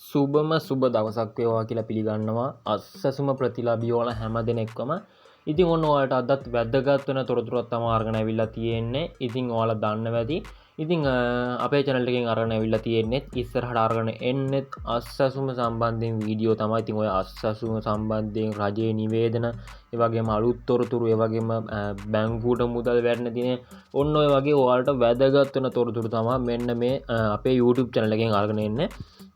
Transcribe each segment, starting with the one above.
සුබම සුබ දවසක් වේවා කියලා පිළිගන්නවා අස්සසුම ප්‍රතිලාභී ඕන හැම දෙනෙක්වම. ඉතින් ඔන්න ඔයාලට අදත් වැදගත් වෙන තොරතුරක් තමයි අරගෙන ඇවිල්ලා තියෙන්නේ. ඉතින් ඔයාලා දන්න වැඩි. ඉතින් අපේ channel එකෙන් අරගෙන ඇවිල්ලා තියෙන්නේ ඉස්සරහට අරගෙන එන්නෙත් අස්සසුම සම්බන්ධයෙන් වීඩියෝ තමයි. ඉතින් ඔය අස්සසුම සම්බන්ධයෙන් රජයේ නිවේදන, ඒ වගේම අලුත් තොරතුරු, ඒ වගේම බැංකුවට මුදල් වැටෙන දින, ඔන්න ඔය වගේ ඔයාලට වැදගත් වෙන තොරතුරු තමයි මෙන්න මේ අපේ YouTube channel එකෙන් අරගෙන එන්නේ.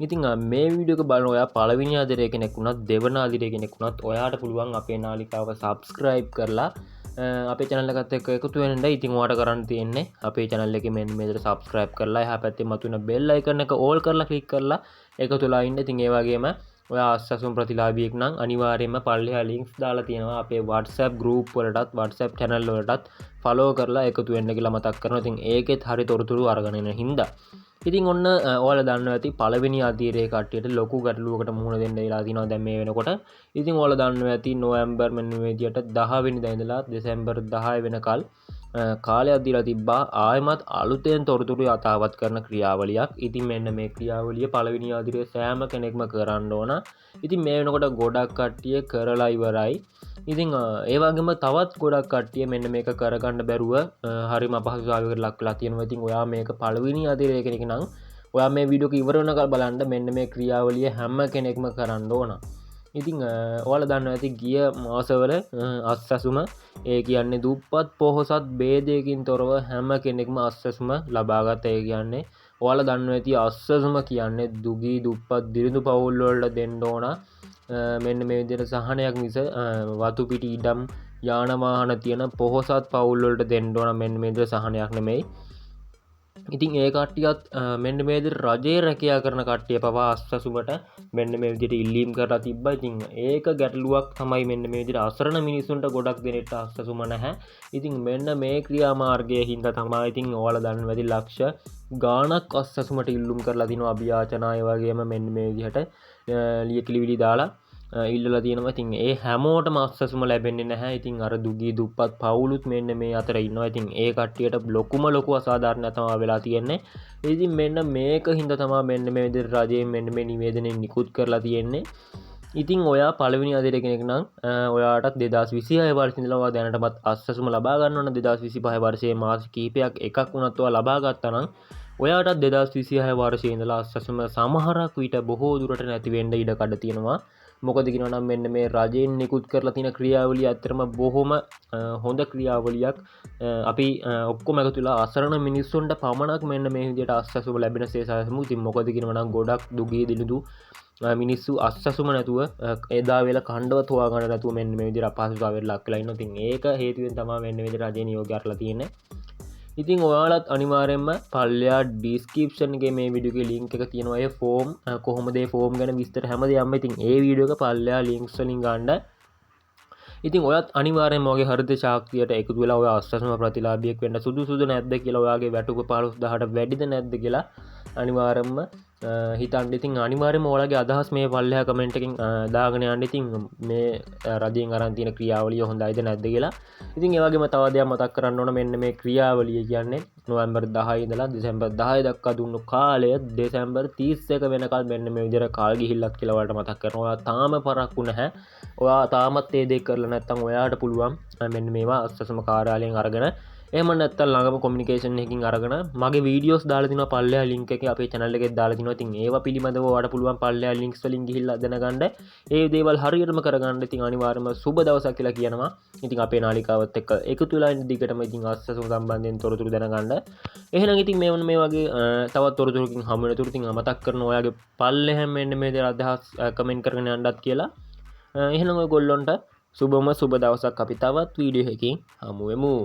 ඉතින් මේ වීඩියෝ එක බලන ඔයා පළවෙනි ආදිරය කෙනෙක් වුණත් දෙවන ආදිරය කෙනෙක් වුණත් ඔයාට පුළුවන් අපේ නාලිකාව subscribe කරලා අපේ channel එකත් එක්ක එකතු වෙන්න. ඉතින් ඔයාට කරන්න තියෙන්නේ අපේ channel එකේ මෙන්න මේ විදිහට subscribe කරලා එහා පැත්තේ මතුවෙන bell icon එක all කරලා click කරලා එකතුලා ඉන්න. ඉතින් ඒ වගේම ඔයා අස්සසුම් ප්‍රතිලාභියෙක් නම් අනිවාර්යයෙන්ම පල්ලෙහා links දාලා තියෙනවා අපේ WhatsApp group වලටත් WhatsApp channel වලටත් follow කරලා එකතු වෙන්න කියලා මතක් කරනවා. ඉතින් ඒකෙත් හරි තොරතුරු අරගෙන එන හින්දා ඉතින් ඔන්න ඔයාලා දන්නවා ඇති පළවෙනි අධීරයේ කට්ටියට ලොකු ගැටලුවකට මුහුණ දෙන්න වෙලා තිනවා දැන් මේ වෙනකොට. ඉතින් ඔයාලා දන්නවා ඇති නොවැම්බර් මෙන්න මේ විදියට 10 වෙනිදා ඉඳලා දෙසැම්බර් 10 වෙනකල් කාලයක් දීලා තිබ්බා ආයෙමත් අලුතෙන් තොරතුරු යථාවත් කරන ක්‍රියාවලියක්. ඉතින් මෙන්න මේ ක්‍රියාවලිය පළවෙනි අධීරයේ සෑම කෙනෙක්ම කරන්න ඕන. ඉතින් මේ වෙනකොට ගොඩක් කට්ටිය කරලා ඉවරයි. ඉතින් ඒ වගේම තවත් ගොඩක් කට්ටිය මෙන්න මේක කරගන්න බැරුව හරිම අපහසුතාවයකට ලක් වෙලා තියෙනවා. ඉතින් ඔයා මේක පළවෙනි අධීරයේ කෙනෙක් නම් ඔයා මේ වීඩියෝ එක ඉවර වෙනකල් බලන්න මෙන්න මේ ක්‍රියාවලිය හැම කෙනෙක්ම කරන්න ඕන. ඉතින් ඔයාලා දන්නවා ඇති ගිය මාසවල අස්සසුම ඒ කියන්නේ දුප්පත් පොහොසත් ભેදයකින් තොරව හැම කෙනෙක්ම අස්සසුම ලබාගත. ඒ කියන්නේ ඔයාලා දන්නවා ඇති අස්සසුම කියන්නේ දුගී දුප්පත් දිරිඳු පවුල් වලට දෙන්න ඕන මෙන්න මේ විදිහට සහනයක් මිස වතු පිටි ඉඩම් යාන වාහන තියෙන පොහොසත් පවුල් වලට දෙන්න ඕන මෙන්න මේ විදිහට සහනයක් නෙමෙයි. ඉතින් ඒ කට්ටියත් මෙන්න මේ විදිහට රජයේ රැකියා කරන කට්ටිය පවා අස්සසුමට මෙන්න මේ විදිහට ඉල්ලීම් කරලා තිබ්බා. ඉතින් ඒක ගැටලුවක් තමයි මෙන්න මේ විදිහට අසරණ මිනිස්සුන්ට ගොඩක් දෙනෙක්ට අස්සසුම නැහැ. ඉතින් මෙන්න මේ ක්‍රියාමාර්ගයේ හින්දා තමයි ඉතින් ඔයාලා දන්න වැඩි ලක්ෂ ගාණක් අස්සසුමට ඉල්ලුම් කරලා තිනවා අභියාචනා. ඒ වගේම මෙන්න මේ විදිහට ලියකිලිවිලි දාලා ඉල්ලලා තියෙනවා. ඉතින් ඒ හැමෝටම අස්සසුම ලැබෙන්නේ නැහැ. ඉතින් අර දුගී දුප්පත් පවුලුත් මෙන්න මේ අතර ඉන්නවා. ඉතින් ඒ කට්ටියට ලොකු අසාධාරණයක් තමයි වෙලා තියෙන්නේ. ඉතින් මෙන්න මේක හින්දා තමයි මෙන්න මේ විදිහට රජයෙන් මෙන්න මේ නිවේදනය නිකුත් කරලා තියෙන්නේ. ඉතින් ඔයා පළවෙනි අධීරය කෙනෙක් නම් ඔයාටත් 2026 වර්ෂේ ඉඳලා ඔයා දැනටමත් අස්සසුම ලබා ගන්න ඕන. 2025 වර්ෂයේ මාස කිහිපයක් එකක් වුණත් ඔයා ලබා ගත්තා නම් ඔයාටත් 2026 වර්ෂයේ ඉඳලා අස්සසුම සමහරක් විට බොහෝ දුරට නැති වෙන්න ඉඩ කඩ තියෙනවා. මොකද කියනවා නම් මෙන්න මේ රජයෙන් නිකුත් කරලා තියෙන ක්‍රියාවලිය ඇත්තටම බොහොම හොඳ ක්‍රියාවලියක්. අපි ඔක්කොම එකතු වෙලා අසරණ මිනිස්සුන්ට පමණක් මෙන්න මේ විදිහට අස්සසුම ලැබෙන සේසසමු. ඉතින් මොකද කියනවා නම් ගොඩක් දුගී දිලිඳු මිනිස්සු අස්සසුම නැතුව එදා වෙලා කණ්ඩවත් හොයාගන්න නැතුව මෙන්න මේ විදිහට අපහසුතාවයට ලක් වෙලා ඉන්නවා. ඉතින් ඒක හේතුවෙන් තමයි මෙන්න මේ විදිහට රජේ නියෝගය අරලා තියෙන්නේ. ඉතින් ඔයාලත් අනිවාර්යෙන්ම පල්ලෙහා ඩිස්ක්‍රිප්ෂන් එකේ මේ වීඩියෝ එකේ link එක තියෙනවා. ඒ ෆෝම් කොහොමද ඒ ෆෝම් ගැන විස්තර හැමදේම ඉතින් ඒ වීඩියෝ එක පල්ලෙහා links වලින් ගන්න. ඉතින් ඔයත් අනිවාර්යෙන්ම ඔයගේ හෘද ශක්තියට එකතු වෙලා ඔය අස්සසුම ප්‍රතිලාභියෙක් වෙන්න සුදුසුද නැද්ද කියලා ඔයාගේ වැටුප 15000ට වැඩිද නැද්ද කියලා අනිවාර්යෙන්ම හිතන්න. ඉතින් අනිවාර්යෙන්ම ඔයාලගේ අදහස් මේ පල්ලෙහා කමෙන්ට් එකෙන් දාගෙන යන්න. ඉතින් මේ රජයෙන් අරන් තියෙන ක්‍රියාවලිය හොඳයිද නැද්ද කියලා. ඉතින් ඒ වගේම තව දෙයක් මතක් කරන්න ඕන මෙන්න මේ ක්‍රියාවලිය කියන්නේ නොවැම්බර් 10 ඉඳලා දෙසැම්බර් 10 දක්වා දුන්නු කාලය දෙසැම්බර් 31 වෙනකල් මෙන්න මේ විදිහට කාල් ගිහිල්ලත් කියලා ඔයාලට මතක් කරනවා. ඔයා තාම පරක්කු නැහැ. ඔයා තාමත් ඒ දේ කරලා නැත්නම් ඔයාට පුළුවන් මෙන්න මේවා අස්සසම කාර්යාලයෙන් අරගෙන එහෙම නැත්නම් ළඟම කොමියුනිකේෂන් එකකින් අරගෙන මගේ වීඩියෝස් දාලා තිනවා පල්ලෙහා link එකේ අපේ channel එකේ දාලා තිනවා. ඉතින් ඒවා පිළිබඳව ඔයාට පුළුවන් පල්ලෙහා links වලින් ගිහිල්ලා දැනගන්න. ඒ දේවල් හරියටම කරගන්න. ඉතින් අනිවාර්යයෙන්ම සුබ දවසක් කියලා කියනවා. ඉතින් අපේ නාලිකාවත් එක්ක එකතු වෙලා ඉන්න දිගටම ඉතින් අස්සසම සම්බන්ධයෙන් තොරතුරු දැනගන්න. එහෙනම් ඉතින් මේ වගේ තවත් තොරතුරුකින් හමු වෙනතුරු ඉතින් මතක් කරන ඔයාගේ පල්ලෙහා මෙන්න මේ දේ අදහස් කමෙන්ට් කරගෙන යන්නත් කියලා. එහෙනම් ඔයගොල්ලොන්ට සුබම සුබ දවසක්. අපි තවත් වීඩියෝ එකකින් හමු වෙමු.